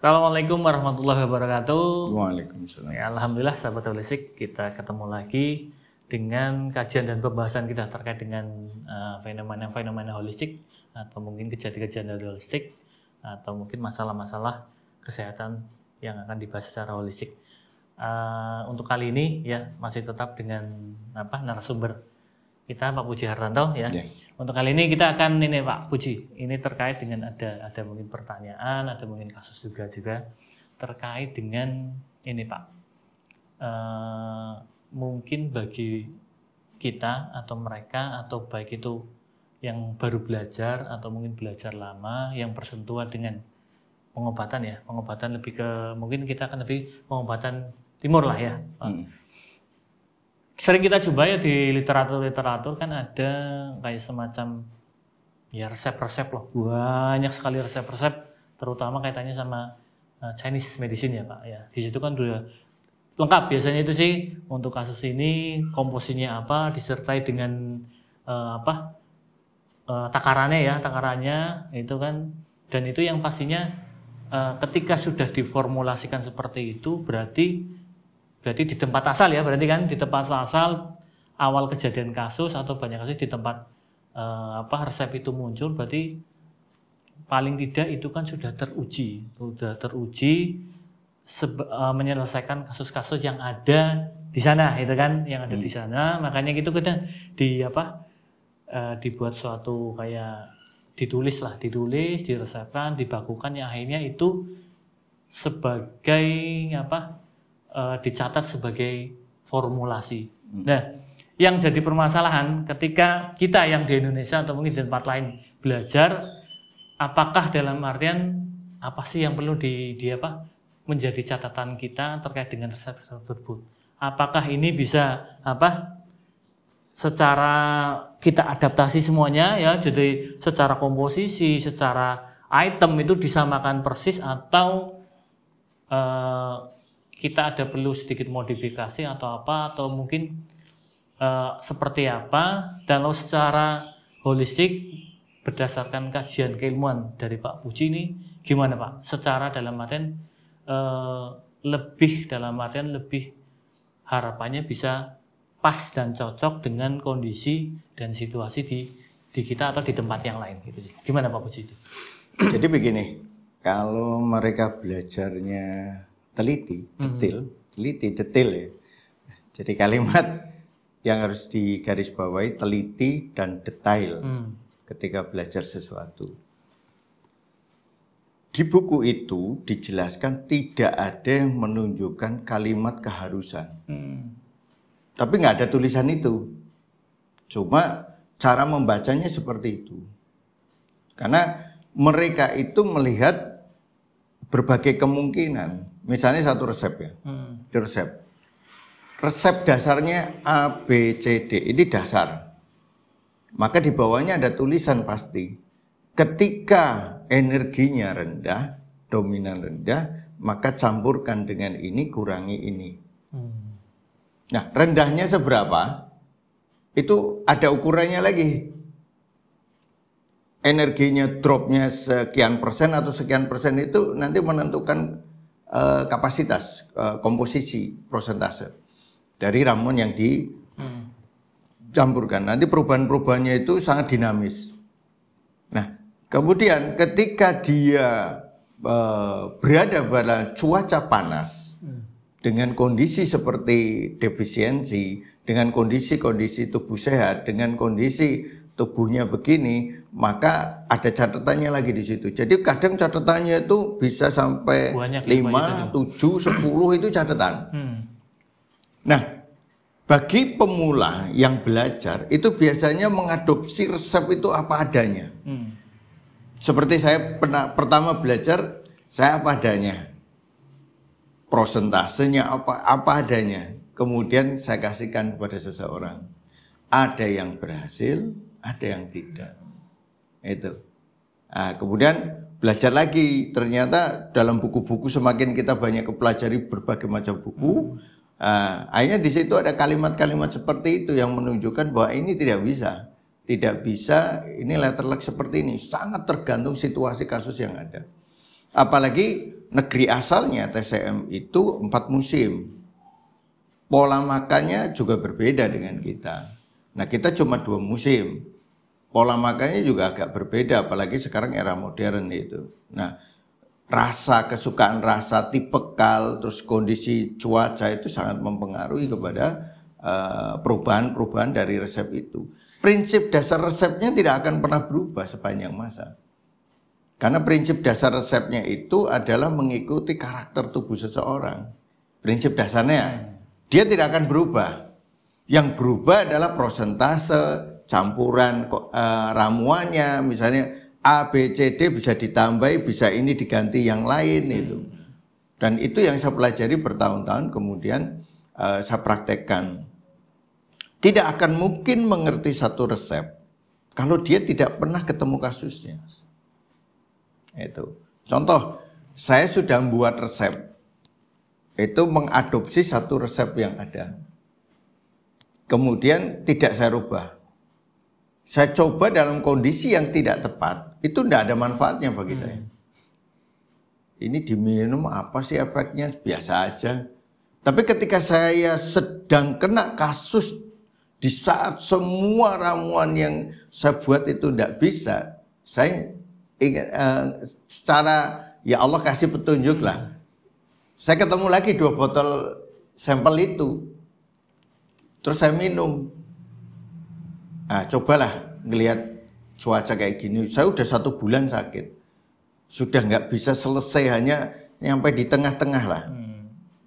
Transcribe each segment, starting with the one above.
Assalamualaikum warahmatullahi wabarakatuh. Waalaikumsalam. Ya, alhamdulillah sahabat holistik, kita ketemu lagi dengan kajian dan pembahasan kita terkait dengan fenomena-fenomena holistik atau mungkin kejadian-kejadian holistik atau mungkin masalah-masalah kesehatan yang akan dibahas secara holistik. Untuk kali ini ya masih tetap dengan narasumber kita Pak Puji Hartanto ya. Untuk kali ini kita akan Pak Puji, ini terkait dengan ada mungkin pertanyaan, ada mungkin kasus juga terkait dengan ini Pak. Mungkin bagi kita atau mereka atau baik itu yang baru belajar atau mungkin belajar lama yang bersentuhan dengan pengobatan lebih ke mungkin kita akan lebih pengobatan timur lah ya. Sering kita coba ya di literatur kan ada kayak semacam ya resep-resep loh, banyak sekali resep-resep terutama kaitannya sama Chinese medicine ya Pak ya. Di situ kan udah lengkap biasanya itu sih untuk kasus ini komposisinya apa disertai dengan takarannya itu kan, dan itu yang pastinya ketika sudah diformulasikan seperti itu berarti di tempat asal ya, berarti kan di tempat asal awal kejadian kasus atau banyak kasus di tempat resep itu muncul, berarti paling tidak itu kan sudah teruji menyelesaikan kasus-kasus yang ada di sana, itu kan yang ada di sana. Makanya gitu kita dibuat suatu kayak ditulis, diresepkan, dibakukan, yang akhirnya itu sebagai dicatat sebagai formulasi. Nah, yang jadi permasalahan ketika kita yang di Indonesia atau mungkin di tempat lain belajar, apakah dalam artian apa sih yang perlu menjadi catatan kita terkait dengan resep tersebut? Apakah ini bisa secara kita adaptasi semuanya ya, jadi secara komposisi, secara item itu disamakan persis, atau kita ada perlu sedikit modifikasi atau mungkin seperti apa? Dan kalau secara holistik berdasarkan kajian keilmuan dari Pak Puji ini gimana Pak? Secara dalam artian lebih harapannya bisa pas dan cocok dengan kondisi dan situasi di kita atau di tempat yang lain gitu. Gimana Pak Puji itu? Jadi begini, kalau mereka belajarnya teliti, detail ya. Jadi kalimat yang harus digarisbawahi teliti dan detail ketika belajar sesuatu. Di buku itu dijelaskan tidak ada yang menunjukkan kalimat keharusan. Tapi nggak ada tulisan itu. Cuma cara membacanya seperti itu. Karena mereka itu melihat berbagai kemungkinan. Misalnya satu resep ya, resep dasarnya A, B, C, D, ini dasar. Maka di bawahnya ada tulisan pasti. Ketika energinya rendah, dominan rendah, maka campurkan dengan ini, kurangi ini. Nah, rendahnya seberapa? Itu ada ukurannya lagi. Energinya dropnya sekian persen atau sekian persen itu nanti menentukan kapasitas, komposisi, prosentase dari ramuan yang dicampurkan. Nanti perubahan-perubahannya itu sangat dinamis. Nah, kemudian ketika dia berada pada cuaca panas dengan kondisi seperti defisiensi, dengan kondisi-kondisi tubuh sehat, dengan kondisi tubuhnya begini, maka ada catatannya lagi di situ. Jadi kadang catatannya itu bisa sampai 5, 7, 10 itu catatan. Nah, bagi pemula yang belajar itu biasanya mengadopsi resep itu apa adanya. Seperti saya pertama belajar, saya apa adanya. Prosentasenya apa adanya. Kemudian saya kasihkan kepada seseorang. Ada yang berhasil, ada yang tidak. Itu. Nah, kemudian belajar lagi. Ternyata dalam buku-buku semakin kita banyak pelajari berbagai macam buku, akhirnya di situ ada kalimat-kalimat seperti itu yang menunjukkan bahwa ini tidak bisa. Tidak bisa, ini letterlek seperti ini. Sangat tergantung situasi kasus yang ada. Apalagi negeri asalnya TCM itu 4 musim. Pola makannya juga berbeda dengan kita. Nah, kita cuma 2 musim. Pola makannya juga agak berbeda, apalagi sekarang era modern itu. Nah, kesukaan rasa, tipikal, terus kondisi cuaca itu sangat mempengaruhi kepada perubahan-perubahan dari resep itu. Prinsip dasar resepnya tidak akan pernah berubah sepanjang masa. Karena prinsip dasar resepnya itu adalah mengikuti karakter tubuh seseorang. Prinsip dasarnya, dia tidak akan berubah. Yang berubah adalah prosentase, campuran ramuannya, misalnya A, B, C, D bisa ditambahi, bisa ini diganti yang lain itu. Dan itu yang saya pelajari bertahun-tahun, kemudian saya praktekkan. Tidak akan mungkin mengerti satu resep kalau dia tidak pernah ketemu kasusnya. Itu. Contoh, saya sudah membuat resep. Itu mengadopsi satu resep yang ada. Kemudian tidak saya rubah. Saya coba dalam kondisi yang tidak tepat, itu tidak ada manfaatnya bagi saya. Ini diminum apa sih efeknya? Biasa aja. Tapi ketika saya sedang kena kasus, di saat semua ramuan yang saya buat itu tidak bisa, saya ingat secara ya Allah kasih petunjuk lah. Saya ketemu lagi 2 botol sampel itu, terus saya minum. Nah, cobalah ngelihat cuaca kayak gini. Saya udah 1 bulan sakit, sudah nggak bisa selesai, hanya nyampe di tengah-tengah lah,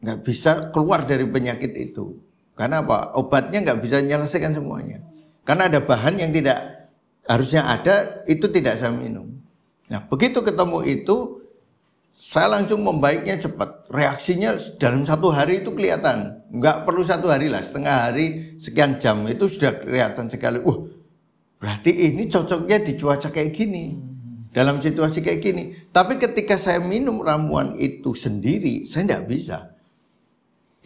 nggak bisa keluar dari penyakit itu. Karena apa? Obatnya nggak bisa menyelesaikan semuanya. Karena ada bahan yang tidak harusnya ada, itu tidak saya minum. Nah, begitu ketemu itu, saya langsung membaiknya cepat. Reaksinya dalam 1 hari itu kelihatan. Nggak perlu 1 hari lah, setengah hari, sekian jam itu sudah kelihatan sekali. Berarti ini cocoknya di cuaca kayak gini, dalam situasi kayak gini. Tapi ketika saya minum ramuan itu sendiri, saya nggak bisa.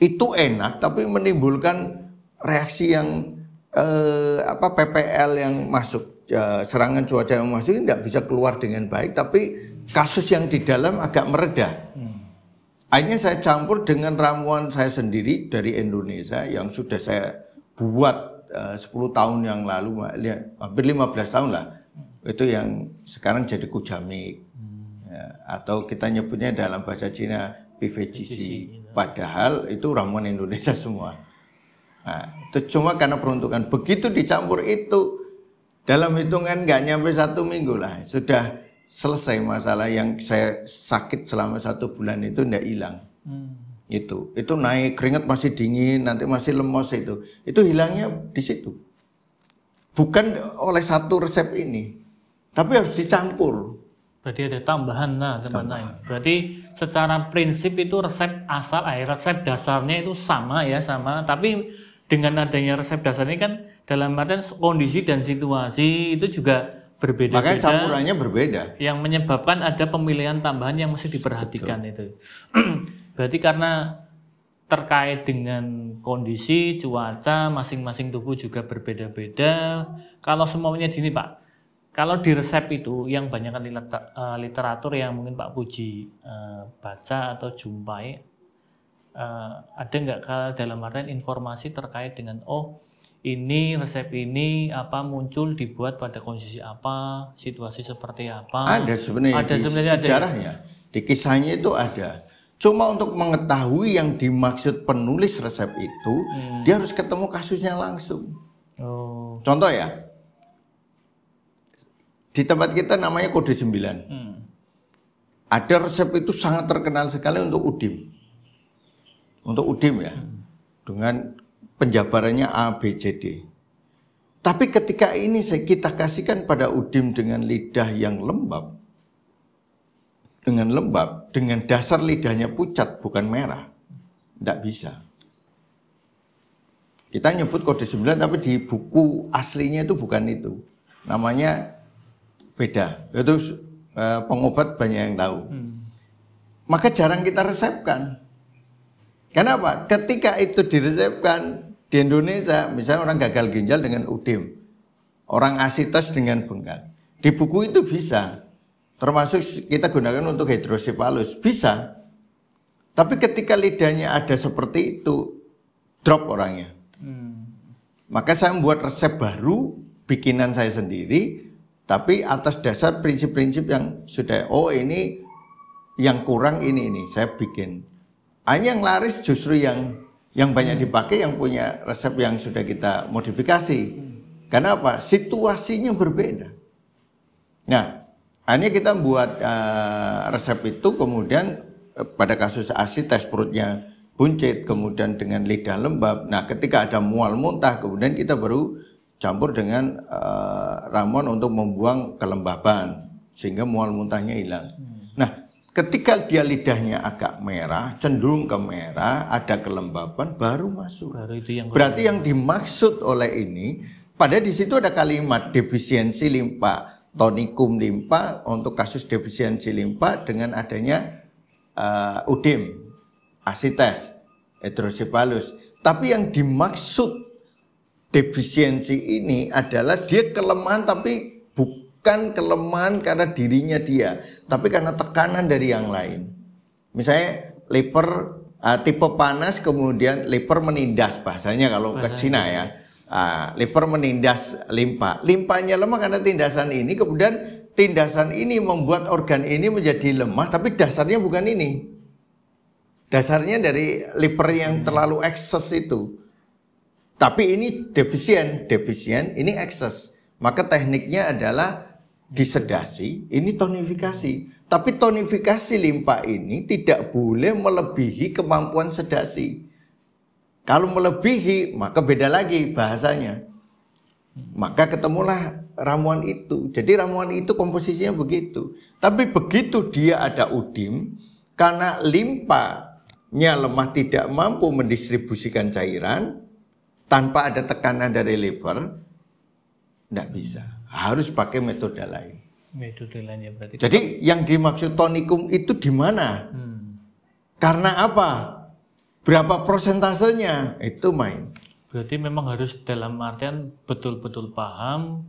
Itu enak, tapi menimbulkan reaksi yang PPL yang masuk, serangan cuaca yang masuk ini tidak bisa keluar dengan baik, tapi kasus yang di dalam agak mereda. Akhirnya saya campur dengan ramuan saya sendiri dari Indonesia yang sudah saya buat 10 tahun yang lalu, hampir 15 tahun lah. Itu yang sekarang jadi Kujamik, atau kita nyebutnya dalam bahasa Cina PVGC. Padahal itu ramuan Indonesia semua. Nah, itu cuma karena peruntukan. Begitu dicampur itu, dalam hitungan nggak nyampe 1 minggu lah, sudah selesai masalah yang saya sakit selama 1 bulan itu nggak hilang. Itu naik, keringat masih dingin, nanti masih lemos itu hilangnya di situ. Bukan oleh satu resep ini, tapi harus dicampur. Berarti ada tambahan, teman-teman. Berarti secara prinsip itu resep asal, resep dasarnya itu sama, tapi dengan adanya resep dasarnya kan dalam artian kondisi dan situasi itu juga berbeda. Makanya campurannya berbeda. Yang menyebabkan ada pemilihan tambahan yang mesti diperhatikan. Betul. Itu. Berarti karena terkait dengan kondisi cuaca masing-masing tubuh juga berbeda-beda. Kalau semuanya gini Pak. Kalau di resep itu yang banyak kan literatur yang mungkin Pak Puji baca atau jumpai, ada nggak dalam artian informasi terkait dengan ini resep ini muncul dibuat pada kondisi apa, situasi seperti apa? Ada sebenarnya di sejarahnya, di kisahnya itu ada. Cuma untuk mengetahui yang dimaksud penulis resep itu, dia harus ketemu kasusnya langsung. Contoh ya. Di tempat kita namanya kode 9. Ada resep itu sangat terkenal sekali untuk udim. Untuk udim ya. Dengan penjabarannya A, B, C, D. Tapi ketika ini kita kasihkan pada udim dengan lidah yang lembab. Dengan dasar lidahnya pucat bukan merah. Tidak bisa. Kita nyebut kode 9 tapi di buku aslinya itu bukan itu. Namanya beda, itu pengobat banyak yang tahu. Maka jarang kita resepkan. Kenapa? Ketika itu diresepkan di Indonesia, misalnya orang gagal ginjal dengan udim, orang asites dengan bengkak, di buku itu bisa, Termasuk kita gunakan untuk hidrosipalus, bisa. Tapi ketika lidahnya ada seperti itu, drop orangnya. Maka saya membuat resep baru, bikinan saya sendiri, tapi atas dasar prinsip-prinsip yang sudah, oh ini yang kurang ini saya bikin. Hanya yang laris justru yang banyak dipakai, yang punya resep yang sudah kita modifikasi. Karena apa? Situasinya berbeda. Nah, akhirnya kita buat resep itu, kemudian pada kasus ASI tes perutnya buncit, kemudian dengan lidah lembab. Nah, ketika ada mual muntah, kemudian kita baru campur dengan ramuan untuk membuang kelembaban sehingga mual muntahnya hilang. Nah, ketika dia lidahnya agak merah, cenderung ke merah, ada kelembaban, baru masuk. Berarti yang dimaksud oleh ini, pada di situ ada kalimat defisiensi limpa, tonikum limpa untuk kasus defisiensi limpa dengan adanya udim, asites, hidrosipalus. Tapi yang dimaksud defisiensi ini adalah dia kelemahan, tapi bukan kelemahan karena dirinya dia, tapi karena tekanan dari yang lain. Misalnya liver tipe panas, kemudian liver menindas, bahasanya kalau ke Cina ya. Liver menindas limpa. Limpanya lemah karena tindasan ini, kemudian tindasan ini membuat organ ini menjadi lemah, tapi dasarnya bukan ini. Dasarnya dari liver yang terlalu ekses itu. Tapi ini defisien ini ekses. Maka tekniknya adalah disedasi, ini tonifikasi. Tapi tonifikasi limpa ini tidak boleh melebihi kemampuan sedasi. Kalau melebihi, maka beda lagi bahasanya. Maka ketemulah ramuan itu. Jadi ramuan itu komposisinya begitu. Tapi begitu dia ada udim, karena limpanya lemah tidak mampu mendistribusikan cairan, tanpa ada tekanan dari liver, tidak bisa. Harus pakai metode lain. Metode lainnya berarti. Jadi yang dimaksud tonikum itu di mana? Karena apa? Berapa persentasenya? Itu main. Berarti memang harus dalam artian betul-betul paham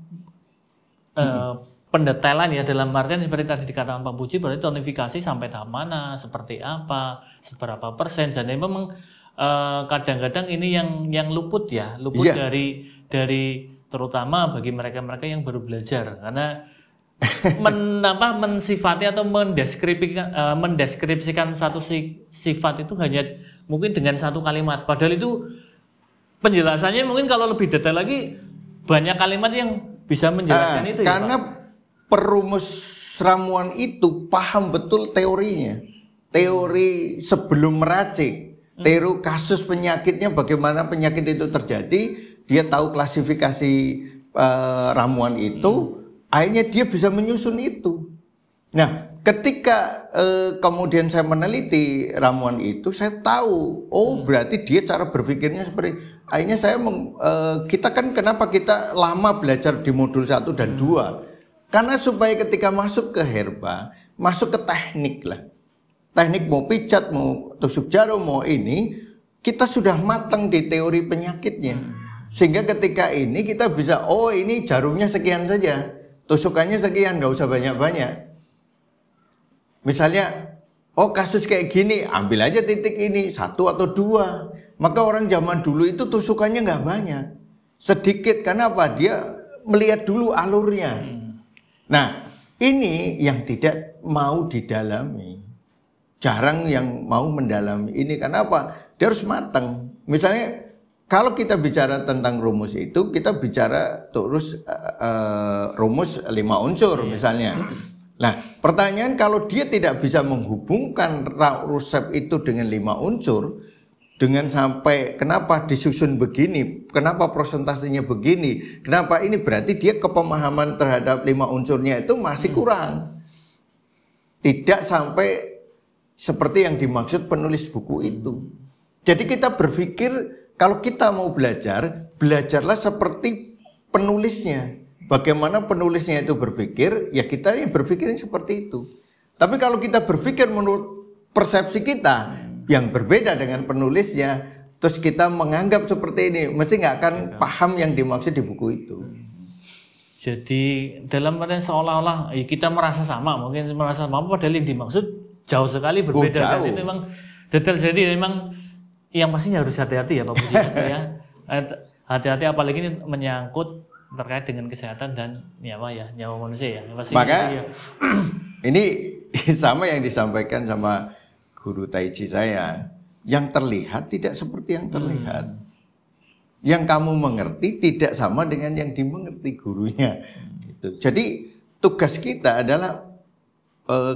pendetailan ya, dalam artian seperti tadi dikatakan Pak Puji, berarti tonifikasi sampai tahap mana, seperti apa, seberapa persen, dan memang kadang-kadang ini yang luput ya, dari terutama bagi mereka-mereka yang baru belajar, karena mensifati atau mendeskripsikan satu sifat itu hanya mungkin dengan satu kalimat, padahal itu penjelasannya mungkin kalau lebih detail lagi banyak kalimat yang bisa menjelaskan itu. Karena ya, Pak? Perumus ramuan itu paham betul teorinya, teori sebelum meracik. Teori kasus penyakitnya, bagaimana penyakit itu terjadi, dia tahu klasifikasi ramuan itu, akhirnya dia bisa menyusun itu. Nah, ketika kemudian saya meneliti ramuan itu, saya tahu, oh berarti dia cara berpikirnya seperti, akhirnya kita kan kenapa kita lama belajar di modul 1 dan 2? Karena supaya ketika masuk ke herba, masuk ke teknik lah. Teknik mau pijat, mau tusuk jarum, mau ini, kita sudah matang di teori penyakitnya. Sehingga ketika ini kita bisa, oh ini jarumnya sekian saja, tusukannya sekian, nggak usah banyak-banyak. Misalnya, oh kasus kayak gini, ambil aja titik ini, 1 atau 2. Maka orang zaman dulu itu tusukannya nggak banyak, sedikit. Karena apa? Dia melihat dulu alurnya. Nah, ini yang tidak mau didalami. Jarang yang mau mendalami ini. Karena apa? Dia harus matang. Misalnya kalau kita bicara tentang rumus itu, kita bicara terus rumus 5 unsur misalnya. Nah, pertanyaan kalau dia tidak bisa menghubungkan resep itu dengan 5 unsur, dengan sampai kenapa disusun begini, kenapa persentasenya begini, kenapa ini, berarti dia kepemahaman terhadap 5 unsurnya itu masih kurang. Tidak sampai seperti yang dimaksud penulis buku itu. Jadi kita berpikir kalau kita mau belajar, belajarlah seperti penulisnya. Bagaimana penulisnya itu berpikir, ya kita yang berpikirin seperti itu. Tapi kalau kita berpikir menurut persepsi kita yang berbeda dengan penulisnya, terus kita menganggap seperti ini, mesti nggak akan paham yang dimaksud di buku itu. Jadi dalam artian seolah-olah kita merasa sama, mungkin merasa sama, padahal yang dimaksud jauh sekali berbeda. Jauh. Jadi memang detail, jadi memang yang pastinya harus hati-hati ya Pak Puji ya. Hati-hati apalagi ini menyangkut terkait dengan kesehatan dan nyawa manusia ya. Pasti maka ya. Ini sama yang disampaikan sama guru Tai Chi saya. Yang terlihat tidak seperti yang terlihat. Yang kamu mengerti tidak sama dengan yang dimengerti gurunya. Gitu. Jadi tugas kita adalah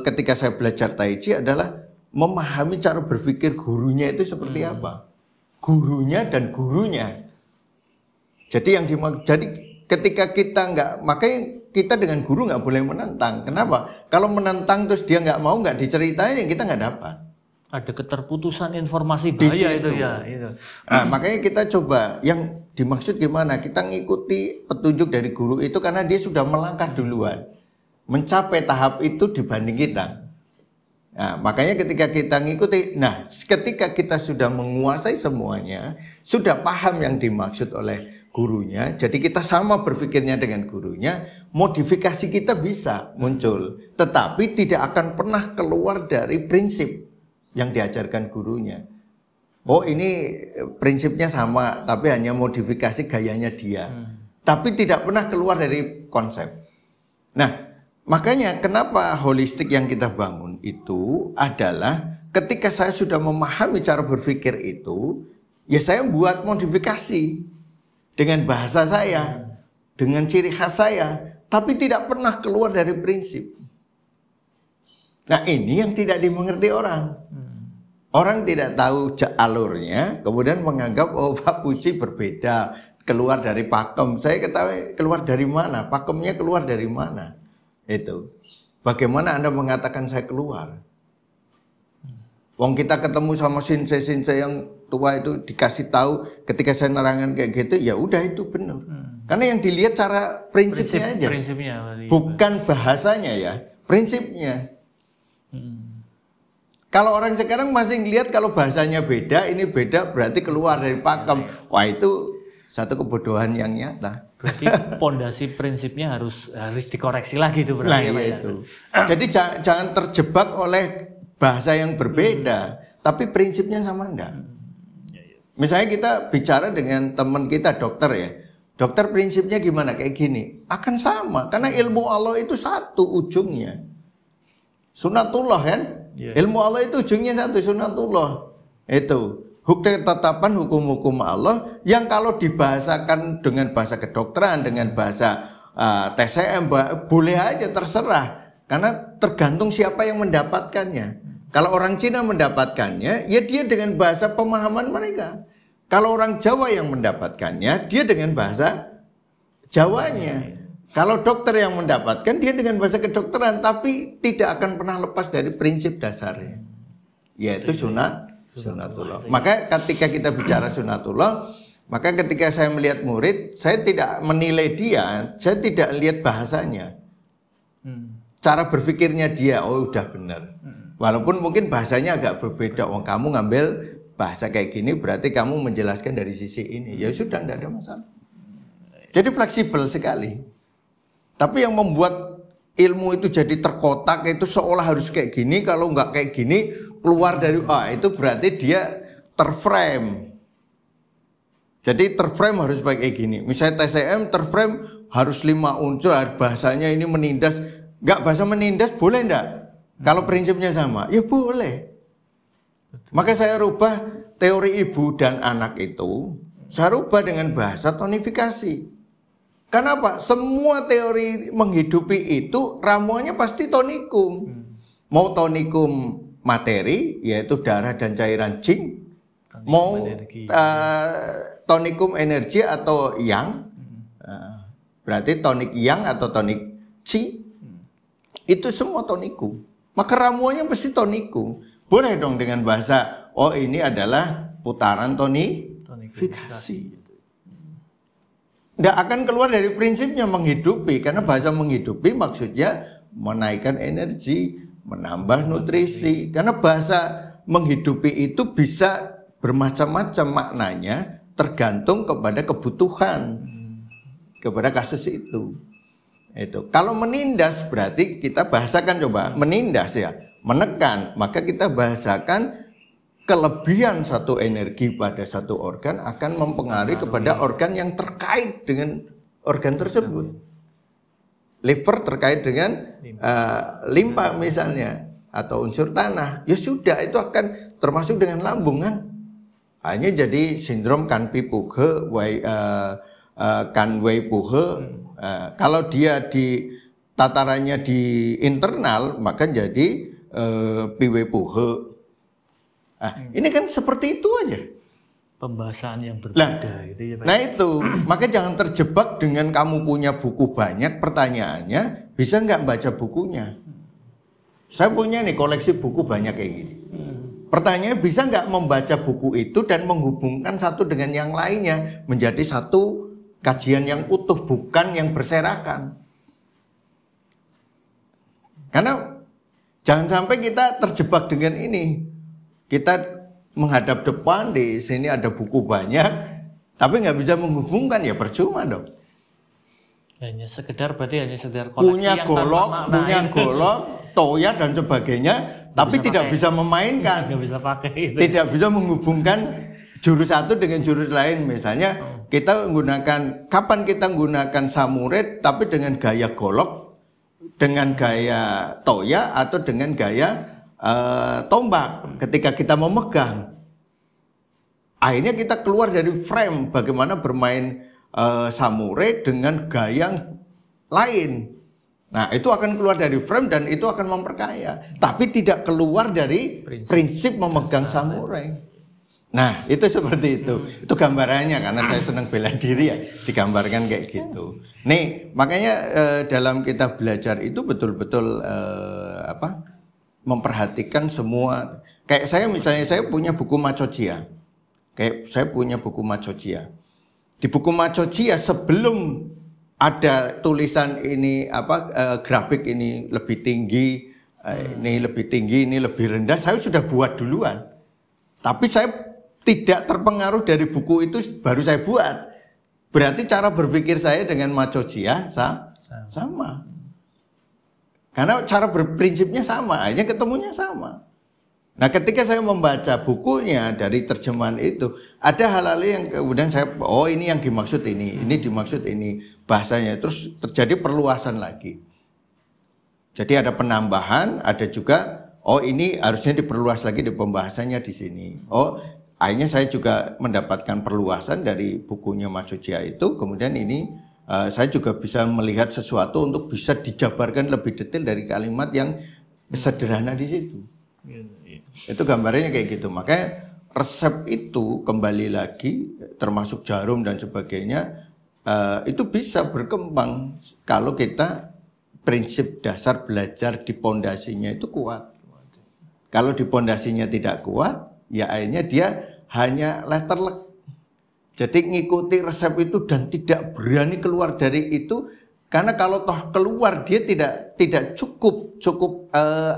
ketika saya belajar Tai Chi adalah memahami cara berpikir gurunya itu seperti apa. Gurunya dan gurunya. Jadi jadi ketika kita makanya kita dengan guru nggak boleh menentang. Kenapa? Kalau menentang terus dia nggak mau, nggak diceritain, ya kita nggak dapat. Ada keterputusan informasi bahaya itu ya. Itu. Nah, makanya kita coba yang dimaksud gimana? Kita ngikuti petunjuk dari guru itu karena dia sudah melangkah duluan, mencapai tahap itu dibanding kita. Nah, makanya ketika kita ngikuti, ketika kita sudah menguasai semuanya, sudah paham yang dimaksud oleh gurunya, jadi kita sama berpikirnya dengan gurunya, modifikasi kita bisa muncul, tetapi tidak akan pernah keluar dari prinsip yang diajarkan gurunya. Oh, ini prinsipnya sama, tapi hanya modifikasi gayanya dia. Tapi tidak pernah keluar dari konsep. Nah, makanya kenapa holistik yang kita bangun itu adalah ketika saya sudah memahami cara berpikir itu, ya saya buat modifikasi dengan bahasa saya, dengan ciri khas saya, tapi tidak pernah keluar dari prinsip. Nah, ini yang tidak dimengerti orang. Orang tidak tahu alurnya, kemudian menganggap, oh Pak Puji berbeda, keluar dari pakem. Saya ketahui keluar dari mana, pakemnya keluar dari mana. Itu. Bagaimana Anda mengatakan saya keluar? Wong kita ketemu sama sinse yang tua itu dikasih tahu ketika saya nerangan kayak gitu, ya udah itu benar. Karena yang dilihat cara prinsipnya aja. Bukan bahasanya ya, prinsipnya. Kalau orang sekarang masih ngelihat kalau bahasanya beda, ini beda berarti keluar dari pakem. Wah, itu satu kebodohan yang nyata. Berarti pondasi prinsipnya harus dikoreksi lagi itu berarti. Nah, ya itu. Jadi jangan terjebak oleh bahasa yang berbeda, tapi prinsipnya sama enggak. Misalnya kita bicara dengan teman kita dokter ya. Dokter prinsipnya gimana kayak gini? Akan sama karena ilmu Allah itu satu ujungnya. Sunatullah kan? Ilmu Allah itu ujungnya satu, sunatullah. Itu tetapan hukum-hukum Allah yang kalau dibahasakan dengan bahasa kedokteran, dengan bahasa TCM, boleh aja terserah. Karena tergantung siapa yang mendapatkannya. Kalau orang Cina mendapatkannya, ya dia dengan bahasa pemahaman mereka. Kalau orang Jawa yang mendapatkannya, dia dengan bahasa Jawanya. Kalau dokter yang mendapatkan, dia dengan bahasa kedokteran, tapi tidak akan pernah lepas dari prinsip dasarnya, yaitu sunatullah. Maka ketika kita bicara sunatullah, maka ketika saya melihat murid, saya tidak menilai dia, saya tidak lihat bahasanya, cara berpikirnya dia, oh udah benar. Walaupun mungkin bahasanya agak berbeda, oh kamu ngambil bahasa kayak gini, berarti kamu menjelaskan dari sisi ini, ya sudah tidak ada masalah. Jadi fleksibel sekali. Tapi yang membuat ilmu itu jadi terkotak itu seolah harus kayak gini, kalau nggak kayak gini keluar dari itu berarti dia terframe. Jadi terframe harus pakai gini. Misalnya TCM terframe harus 5 unsur, bahasanya ini menindas. Nggak bahasa menindas boleh enggak? Kalau prinsipnya sama, ya boleh. Maka saya rubah teori ibu dan anak itu, saya rubah dengan bahasa tonifikasi. Kenapa? Semua teori menghidupi itu ramuannya pasti tonikum. Mau tonikum materi, yaitu darah dan cairan jing. Mau tonikum energi atau yang. Berarti tonik yang atau tonik chi. Itu semua tonikum. Maka ramuannya pasti tonikum. Boleh dong dengan bahasa, oh ini adalah putaran tonifikasi. Tidak akan keluar dari prinsipnya menghidupi, karena bahasa menghidupi maksudnya menaikkan energi, menambah nutrisi. Karena bahasa menghidupi itu bisa bermacam-macam maknanya, tergantung kepada kebutuhan, kepada kasus itu. Itu. Kalau menindas berarti kita bahasakan coba menindas ya, menekan, maka kita bahasakan kelebihan satu energi pada satu organ akan mempengaruhi kepada organ yang terkait dengan organ tersebut. Liver terkait dengan limpa misalnya atau unsur tanah, ya sudah itu akan termasuk dengan lambung kan. Hanya jadi sindrom Kan-Pi-Pughe, Kan-Wei-Pughe. Kalau dia di tatarannya di internal maka jadi Pi-Wei-Pughe. Ini kan seperti itu aja. Pembahasan yang berbeda gitu ya Pak. Nah itu, maka jangan terjebak dengan kamu punya buku banyak. Pertanyaannya, bisa nggak baca bukunya? Saya punya nih koleksi buku banyak kayak gini. Pertanyaannya, bisa nggak membaca buku itu dan menghubungkan satu dengan yang lainnya menjadi satu kajian yang utuh, bukan yang berserakan. Karena jangan sampai kita terjebak dengan ini. Kita menghadap depan, di sini ada buku banyak, tapi nggak bisa menghubungkan, ya percuma dong. Hanya sekedar koleksi punya golok, toya dan sebagainya, tapi tidak bisa memainkan, nggak bisa pakai itu. Tidak bisa menghubungkan jurus satu dengan jurus lain. Misalnya kita menggunakan, kapan kita menggunakan samurai tapi dengan gaya golok, dengan gaya toya, atau dengan gaya tombak ketika kita memegang. Akhirnya kita keluar dari frame bagaimana bermain samurai dengan gaya lain. Nah, itu akan keluar dari frame dan itu akan memperkaya, tapi tidak keluar dari prinsip memegang samurai. Nah, itu seperti itu. Itu gambarannya, karena saya senang bela diri ya, digambarkan kayak gitu. Nih, makanya dalam kita belajar itu betul-betul memperhatikan semua. Kayak saya misalnya, saya punya buku Macocia. Di buku Macocia sebelum ada tulisan ini grafik ini lebih tinggi, ini lebih tinggi, ini lebih rendah, saya sudah buat duluan. Tapi saya tidak terpengaruh dari buku itu baru saya buat. Berarti cara berpikir saya dengan Macocia sama. Karena cara berprinsipnya sama, akhirnya ketemunya sama. Nah, ketika saya membaca bukunya dari terjemahan itu, ada hal-hal yang kemudian saya, ini yang dimaksud ini dimaksud ini bahasanya, terus terjadi perluasan lagi. Jadi ada penambahan, ada juga, ini harusnya diperluas lagi di pembahasannya di sini. Akhirnya saya juga mendapatkan perluasan dari bukunya Macocia itu, kemudian ini saya juga bisa melihat sesuatu untuk bisa dijabarkan lebih detail dari kalimat yang sederhana di situ. Itu gambarnya kayak gitu. Makanya resep itu kembali lagi, termasuk jarum dan sebagainya, itu bisa berkembang kalau kita prinsip dasar belajar di pondasinya itu kuat. Kalau di pondasinya tidak kuat, ya akhirnya dia hanya letterlek. Jadi ngikuti resep itu dan tidak berani keluar dari itu, karena kalau toh keluar dia tidak cukup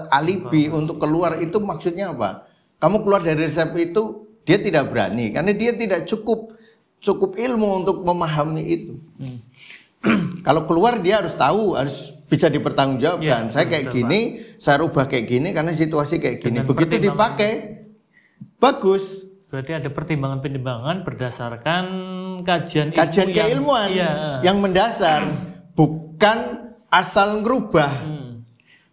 alibi untuk keluar. Itu maksudnya apa? Kamu keluar dari resep itu, dia tidak berani karena dia tidak cukup ilmu untuk memahami itu. Kalau keluar dia harus tahu, harus bisa dipertanggungjawabkan. Saya kayak gini, saya rubah kayak gini karena situasi kayak gini. Begitu dipakai, bagus. Berarti ada pertimbangan-pertimbangan berdasarkan kajian keilmuan yang mendasar, bukan asal ngerubah.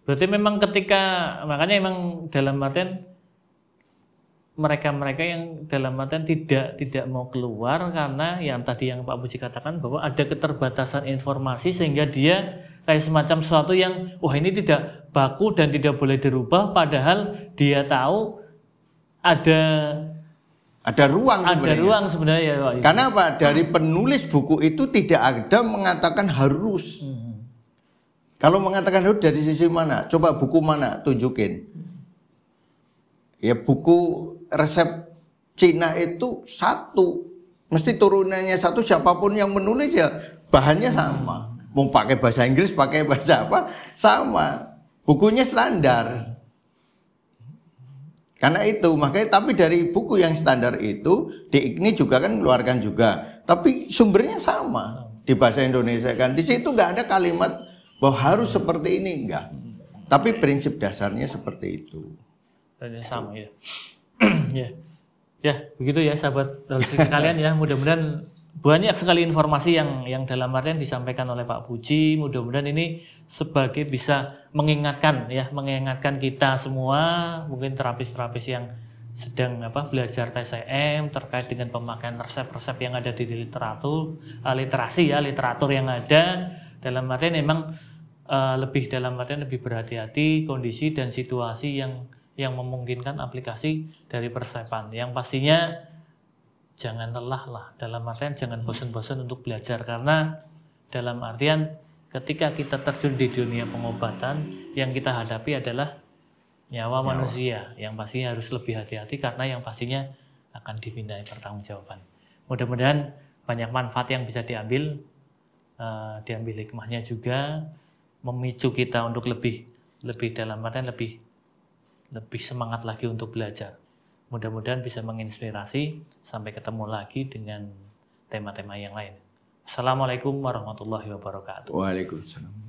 Berarti memang makanya memang dalam artian mereka yang dalam artian tidak mau keluar karena yang tadi yang Pak Puji katakan bahwa ada keterbatasan informasi sehingga dia kayak semacam sesuatu yang ini tidak baku dan tidak boleh dirubah, padahal dia tahu ada ruang sebenarnya. Pak. Karena apa? Dari penulis buku itu tidak ada mengatakan harus. Kalau mengatakan harus dari sisi mana? Coba buku mana? Tunjukin. Ya buku resep Cina itu satu. Mesti turunannya satu, siapapun yang menulis ya bahannya sama. Mau pakai bahasa Inggris, pakai bahasa apa? Sama. Bukunya standar. Karena itu, makanya tapi dari buku yang standar itu, di IGNI juga kan mengeluarkan juga. Tapi sumbernya sama di bahasa Indonesia kan. Di situ nggak ada kalimat bahwa harus seperti ini, enggak. Tapi prinsip dasarnya seperti itu. Sama ya. Ya. Ya, begitu ya sahabat holistik sekalian ya. Mudah-mudahan banyak sekali informasi yang dalam artian disampaikan oleh Pak Puji. Mudah-mudahan ini sebagai bisa mengingatkan kita semua, mungkin terapis-terapis yang sedang belajar TCM terkait dengan pemakaian resep-resep yang ada di literatur, literatur yang ada, dalam artian memang lebih berhati-hati kondisi dan situasi yang memungkinkan aplikasi dari persepan. Yang pastinya jangan lelah lah, dalam artian jangan bosan-bosan untuk belajar, karena dalam artian ketika kita terjun di dunia pengobatan, yang kita hadapi adalah nyawa manusia, yang pastinya harus lebih hati-hati karena yang pastinya akan dimintai pertanggungjawaban. Mudah-mudahan banyak manfaat yang bisa diambil hikmahnya juga, memicu kita untuk lebih dalam artian lebih semangat lagi untuk belajar. Mudah-mudahan bisa menginspirasi. Sampai ketemu lagi dengan tema-tema yang lain. Assalamualaikum warahmatullahi wabarakatuh. Waalaikumsalam.